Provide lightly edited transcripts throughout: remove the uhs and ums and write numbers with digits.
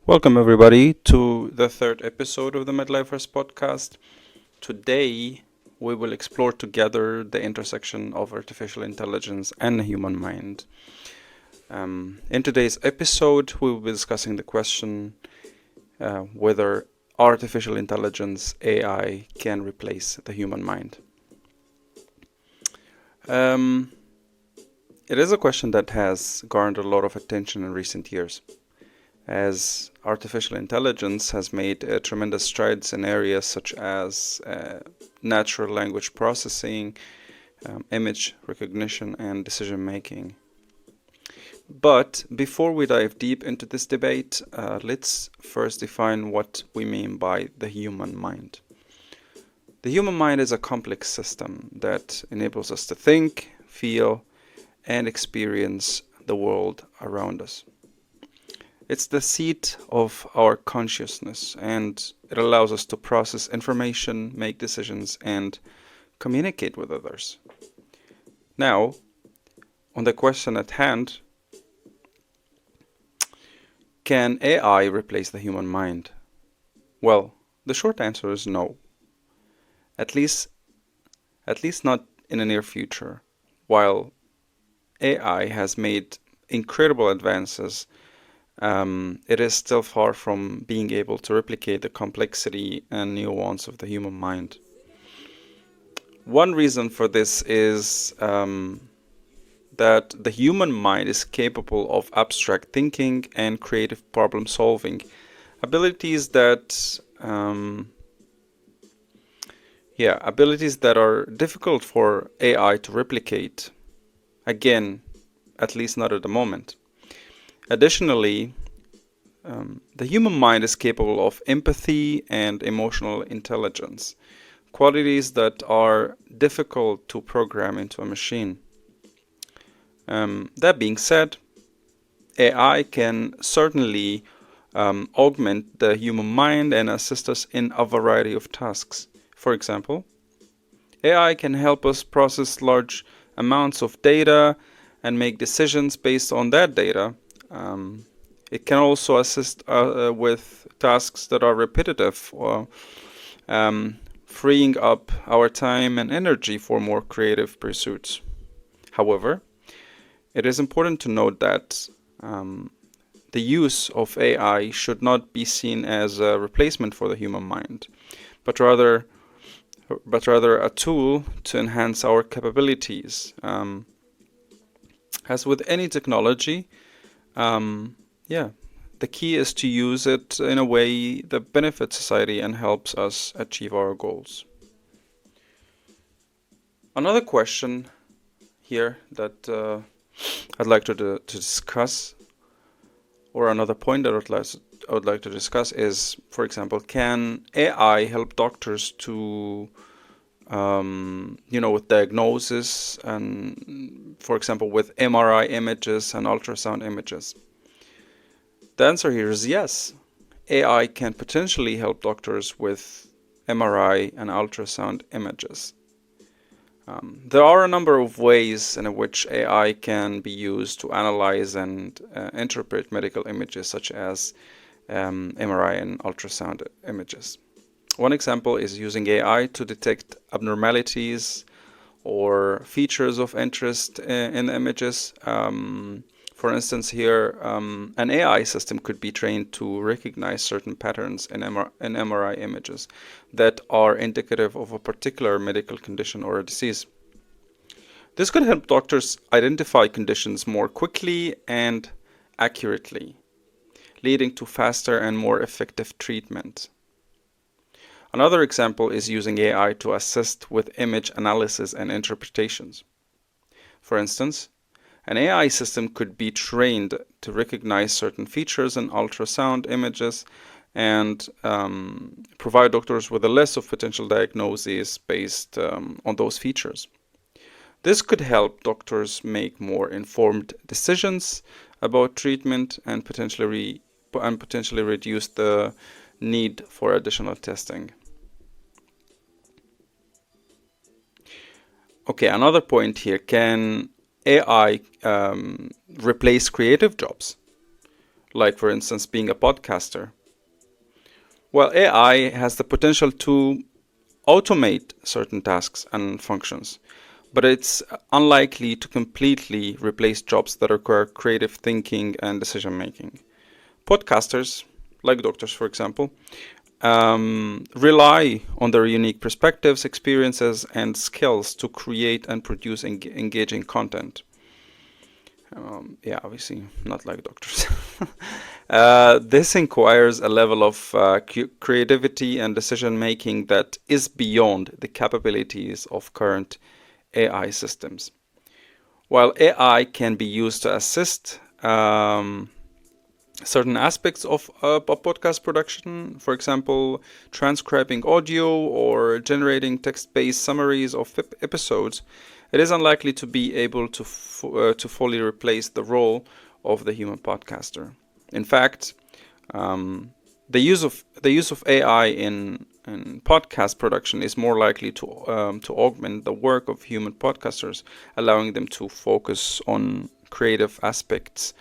Welcome, everybody, to the third episode of the MedLifers podcast. Today, we will explore together the intersection of artificial intelligence and the human mind. In today's episode, we will be discussing the question whether artificial intelligence, AI, can replace the human mind. It is a question that has garnered a lot of attention in recent years, as artificial intelligence has made tremendous strides in areas such as natural language processing, image recognition, and decision making. But before we dive deep into this debate, let's first define what we mean by the human mind. The human mind is a complex system that enables us to think, feel, and experience the world around us. It's the seat of our consciousness, and it allows us to process information, make decisions, and communicate with others. Now, on the question at hand, can AI replace the human mind? Well, the short answer is no. At least not in the near future. While AI has made incredible advances, it is still far from being able to replicate the complexity and nuance of the human mind. One reason for this is that the human mind is capable of abstract thinking and creative problem solving, abilities that are difficult for AI to replicate. Again, at least not at the moment. Additionally, the human mind is capable of empathy and emotional intelligence, qualities that are difficult to program into a machine. That being said, AI can certainly augment the human mind and assist us in a variety of tasks. For example, AI can help us process large amounts of data and make decisions based on that data. It can also assist with tasks that are repetitive, or freeing up our time and energy for more creative pursuits. However, it is important to note that the use of AI should not be seen as a replacement for the human mind, but rather a tool to enhance our capabilities. As with any technology, the key is to use it in a way that benefits society and helps us achieve our goals. Another question here that I'd like to discuss, or another point that I would like to discuss is, for example, can AI help doctors to with diagnosis and, for example, with MRI images and ultrasound images? The answer here is yes. AI can potentially help doctors with MRI and ultrasound images. There are a number of ways in which AI can be used to analyze and interpret medical images, such as MRI and ultrasound images. One example is using AI to detect abnormalities or features of interest in the images. For instance, here, an AI system could be trained to recognize certain patterns in MRI images that are indicative of a particular medical condition or a disease. This could help doctors identify conditions more quickly and accurately, leading to faster and more effective treatment. Another example is using AI to assist with image analysis and interpretations. For instance, an AI system could be trained to recognize certain features in ultrasound images and provide doctors with a list of potential diagnoses based on those features. This could help doctors make more informed decisions about treatment and potentially reduce the need for additional testing. Okay, another point here. Can AI replace creative jobs? like for instance being a podcaster. Well, AI has the potential to automate certain tasks and functions, but it's unlikely to completely replace jobs that require creative thinking and decision making. Podcasters, like doctors for example, rely on their unique perspectives, experiences, and skills to create and produce engaging content. Yeah, obviously not like doctors. This requires a level of creativity and decision making that is beyond the capabilities of current AI systems. While AI can be used to assist certain aspects of podcast production, for example, transcribing audio or generating text-based summaries of episodes, it is unlikely to be able to fully replace the role of the human podcaster. In fact, the use of AI in podcast production is more likely to augment the work of human podcasters, allowing them to focus on creative aspects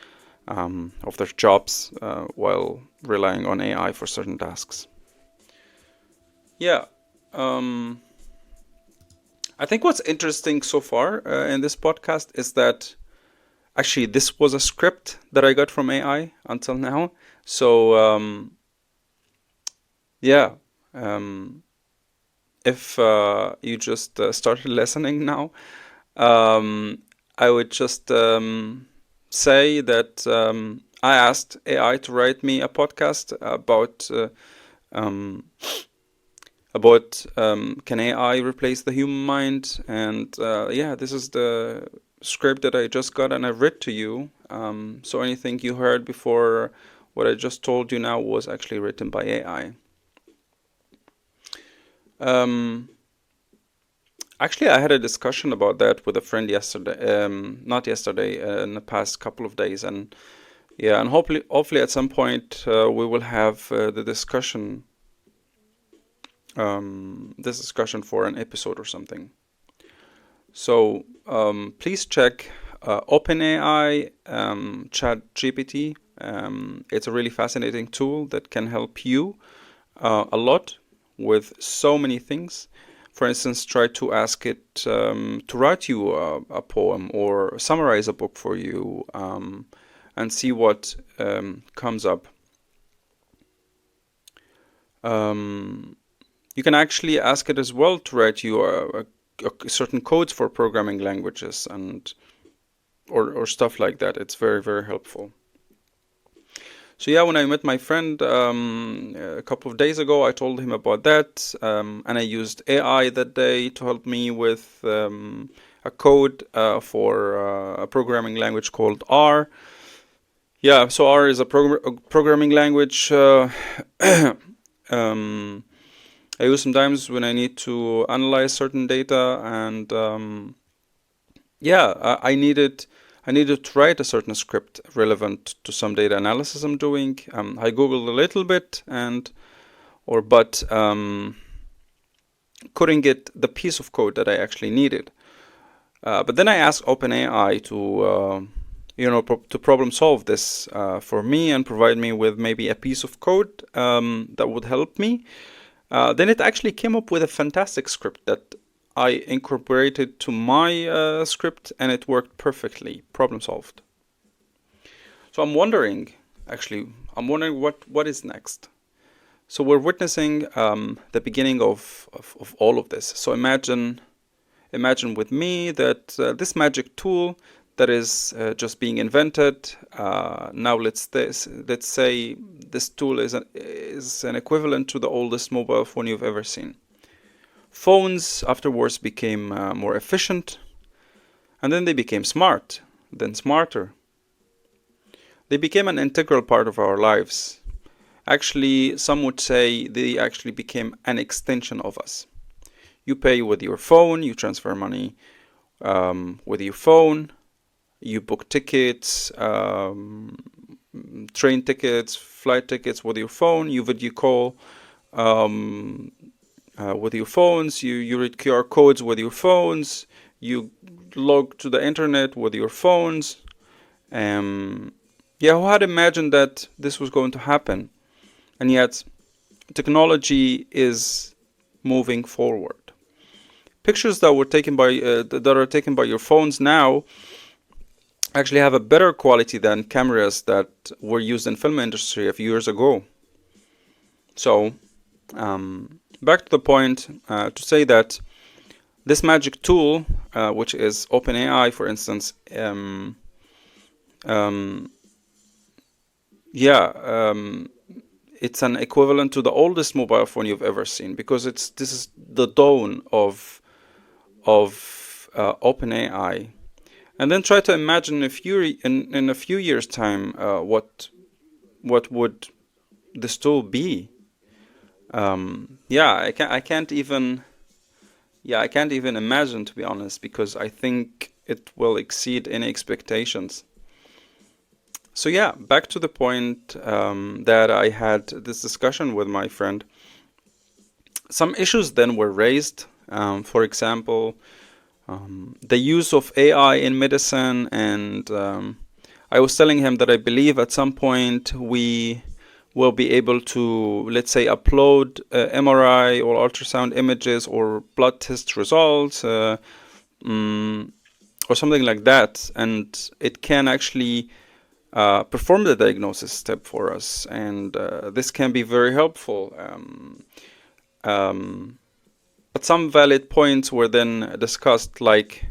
of their jobs while relying on AI for certain tasks. Yeah, I think what's interesting so far in this podcast is that actually this was a script that I got from AI until now. So yeah, if you just started listening now, I would just say that I asked AI to write me a podcast about can AI replace the human mind, and yeah, this is the script that I just got and I read to you. So anything you heard before what I just told you now was actually written by AI. Actually, I had a discussion about that with a friend yesterday, not yesterday, in the past couple of days, and yeah, and hopefully at some point we will have this discussion for an episode or something. So please check OpenAI ChatGPT. It's a really fascinating tool that can help you a lot with so many things. For instance, try to ask it to write you a poem or summarize a book for you, and see what comes up. You can actually ask it as well to write you a certain codes for programming languages and or stuff like that. It's very, very helpful. So yeah, when I met my friend a couple of days ago, I told him about that, and I used AI that day to help me with a code for a programming language called R. Yeah, so R is a programming language I use sometimes when I need to analyze certain data, and yeah, I needed to write a certain script relevant to some data analysis I'm doing. I googled a little bit but couldn't get the piece of code that I actually needed. But then I asked OpenAI to to problem solve this for me and provide me with maybe a piece of code that would help me. Then it actually came up with a fantastic script that I incorporated to my script, and it worked perfectly. Problem solved. So I'm wondering what is next. So we're witnessing the beginning of all of this. So imagine with me that this magic tool that is just being invented. Now let's say this tool is an equivalent to the oldest mobile phone you've ever seen. Phones afterwards became more efficient, and then they became smart, then smarter. They became an integral part of our lives. Actually, some would say they actually became an extension of us. You pay with your phone, you transfer money with your phone, you book tickets, train tickets, flight tickets with your phone, you video call with your phones, you read QR codes with your phones, you log to the internet with your phones. Yeah, who had imagined that this was going to happen? And yet, technology is moving forward. Pictures that were taken by that are taken by your phones now actually have a better quality than cameras that were used in film industry a few years ago. So, back to the point, to say that this magic tool, which is OpenAI, for instance, um, yeah, it's an equivalent to the oldest mobile phone you've ever seen, because this is the dawn of OpenAI. And then try to imagine in a few years' time, what would this tool be? Yeah, I can't even imagine, to be honest, because I think it will exceed any expectations. So yeah, back to the point that I had this discussion with my friend. Some issues then were raised. For example, the use of AI in medicine, and I was telling him that I believe at some point we will be able to, let's say, upload MRI or ultrasound images or blood test results, or something like that, and it can actually perform the diagnosis step for us, and this can be very helpful. But some valid points were then discussed, like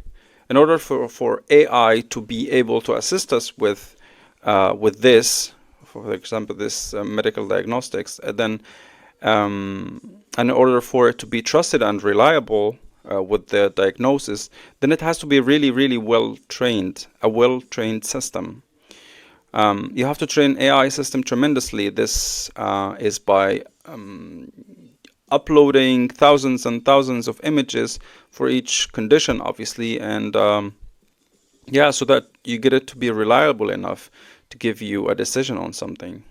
in order for AI to be able to assist us with this, for example, this medical diagnostics, then in order for it to be trusted and reliable with the diagnosis, then it has to be really, really well trained, a well-trained system. You have to train AI system tremendously. This is by uploading thousands and thousands of images for each condition, obviously, and yeah, so that you get it to be reliable enough to give you a decision on something.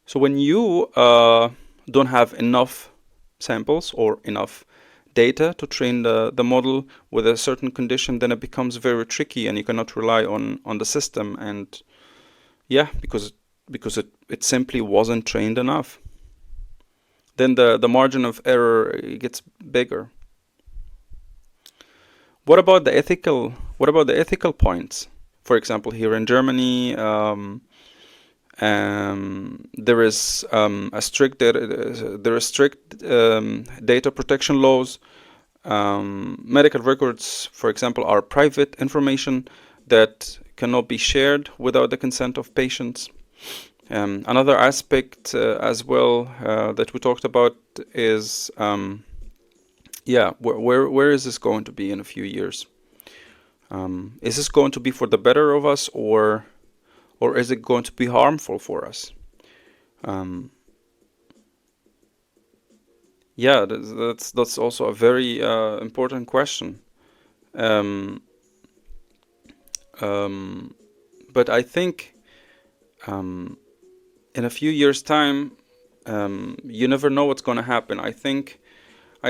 So when you don't have enough samples or enough data to train the model with a certain condition, then it becomes very tricky and you cannot rely on the system. And yeah, because it simply wasn't trained enough. Then the margin of error gets bigger. What about the ethical points? For example, here in Germany, there is strict data protection laws. Medical records, for example, are private information that cannot be shared without the consent of patients. Another aspect as well that we talked about is where is this going to be in a few years? Is this going to be for the better of us, or is it going to be harmful for us? Yeah, that's also a very important question. Um, but I think in a few years' time, you never know what's going to happen. I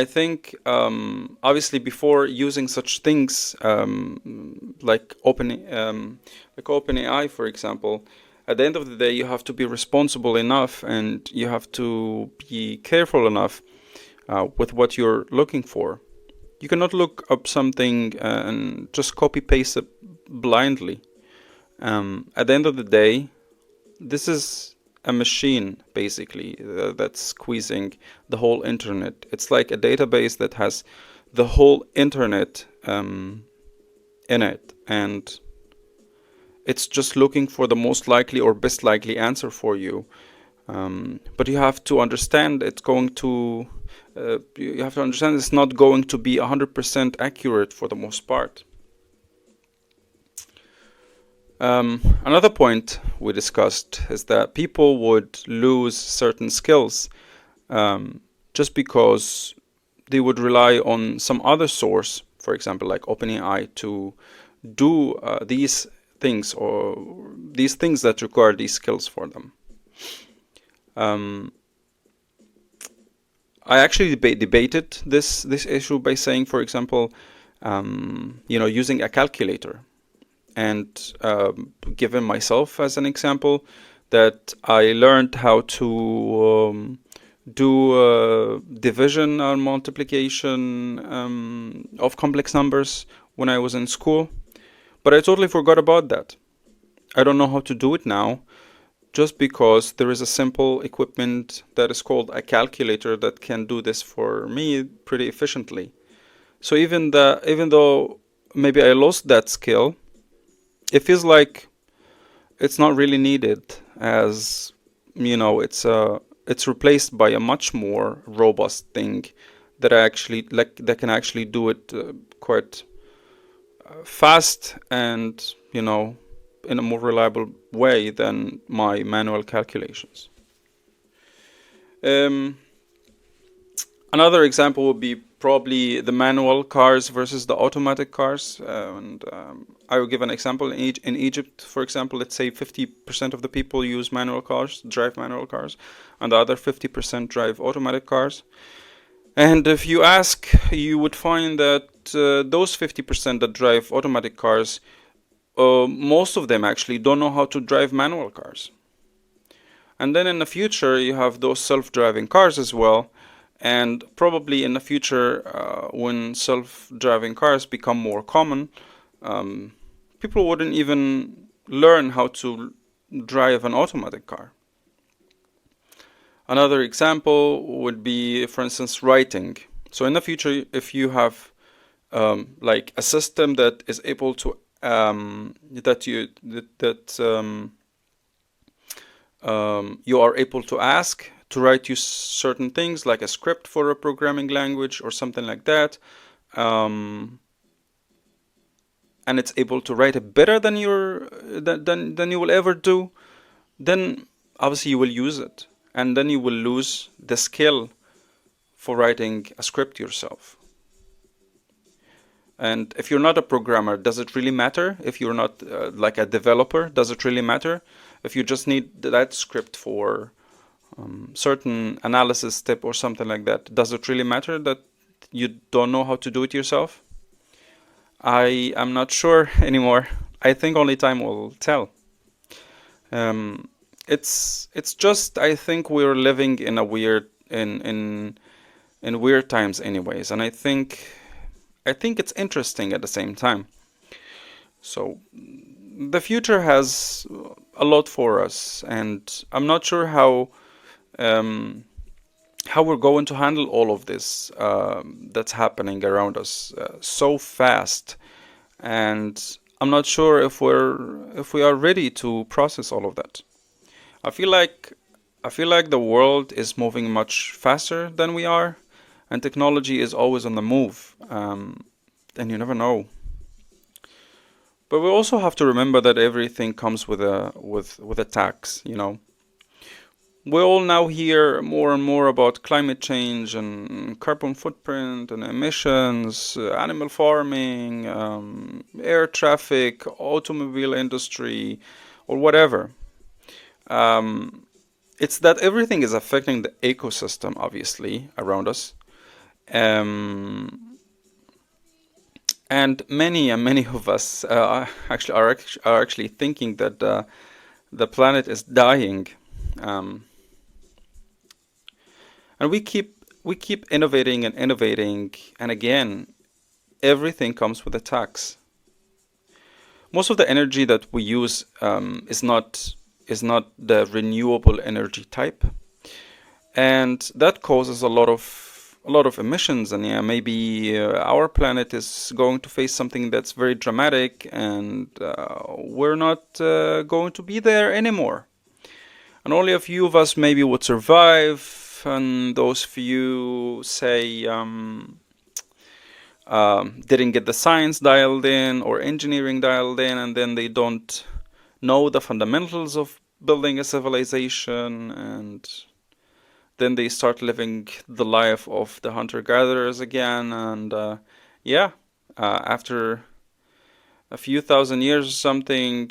think obviously before using such things like OpenAI, for example, at the end of the day, you have to be responsible enough and you have to be careful enough with what you're looking for. You cannot look up something and just copy paste it blindly. At the end of the day, this is a machine basically that's squeezing the whole internet. It's like a database that has the whole internet in it, and it's just looking for the most likely or best likely answer for you. But you have to understand it's not going to be 100% accurate for the most part. Another point we discussed is that people would lose certain skills just because they would rely on some other source, for example, like OpenAI, to do these things that require these skills for them. I actually debated this issue by saying, for example, using a calculator. and given myself as an example, that I learned how to do division or multiplication of complex numbers when I was in school, but I totally forgot about that. I don't know how to do it now, just because there is a simple equipment that is called a calculator that can do this for me pretty efficiently. So even though maybe I lost that skill, it feels like it's not really needed, as it's replaced by a much more robust thing that that can actually do it quite fast and in a more reliable way than my manual calculations. Um, Another example would be probably the manual cars versus the automatic cars. And I will give an example. In Egypt, for example, let's say 50% of the people use manual cars, drive manual cars, and the other 50% drive automatic cars. And if you ask, you would find that those 50% that drive automatic cars, most of them actually don't know how to drive manual cars. And then in the future, you have those self-driving cars as well. And probably in the future, when self-driving cars become more common, people wouldn't even learn how to drive an automatic car. Another example would be, for instance, writing. So in the future, if you have like a system that is able to you are able to ask to write you certain things, like a script for a programming language or something like that, and it's able to write it better than than you will ever do, then obviously you will use it, and then you will lose the skill for writing a script yourself. And if you're not a programmer, does it really matter? If you're not like a developer, does it really matter? If you just need that script for certain analysis step or something like that, does it really matter that you don't know how to do it yourself? I am not sure anymore. I think only time will tell. It's just, I think we're living in a in weird times anyways, and I think it's interesting at the same time. So the future has a lot for us, and I'm not sure how we're going to handle all of this that's happening around us so fast, and I'm not sure if we are ready to process all of that. I feel like the world is moving much faster than we are, and technology is always on the move, and you never know. But we also have to remember that everything comes with a tax, We all now hear more and more about climate change and carbon footprint and emissions, animal farming, air traffic, automobile industry, or whatever. It's that everything is affecting the ecosystem, obviously, around us. And many of us actually are actually thinking that the planet is dying. And we keep innovating and innovating, and again, everything comes with a tax. Most of the energy that we use is not the renewable energy type, and that causes a lot of emissions. And yeah, maybe our planet is going to face something that's very dramatic, and we're not going to be there anymore. And only a few of us maybe would survive. And those few, say, didn't get the science dialed in or engineering dialed in, and then they don't know the fundamentals of building a civilization, and then they start living the life of the hunter-gatherers again. And after a few thousand years or something,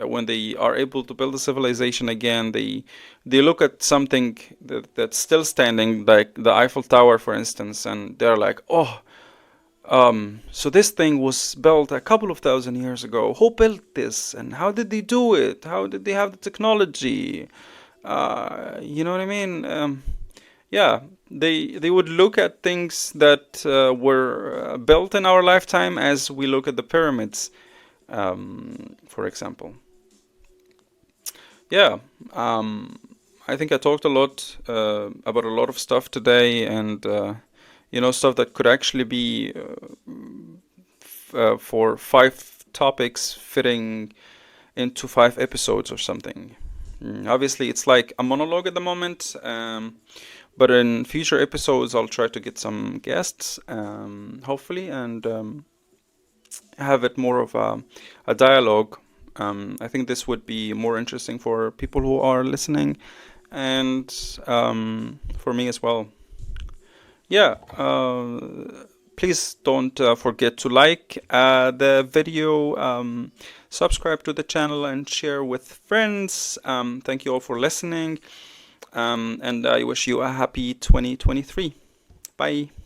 when they are able to build a civilization again, they look at something that's still standing, like the Eiffel Tower, for instance, and they're like, oh, So this thing was built a couple of thousand years ago. Who built this, and how did they do it? How did they have the technology? You know what I mean? Yeah, they would look at things that were built in our lifetime as we look at the pyramids, for example. Yeah, I think I talked a lot about a lot of stuff today, and stuff that could actually be for 5 topics fitting into 5 episodes or something. Obviously, it's like a monologue at the moment, but in future episodes, I'll try to get some guests, hopefully, and have it more of a dialogue. I think this would be more interesting for people who are listening, and for me as well. Yeah, please don't forget to like the video, subscribe to the channel, and share with friends. Thank you all for listening, and I wish you a happy 2023. Bye.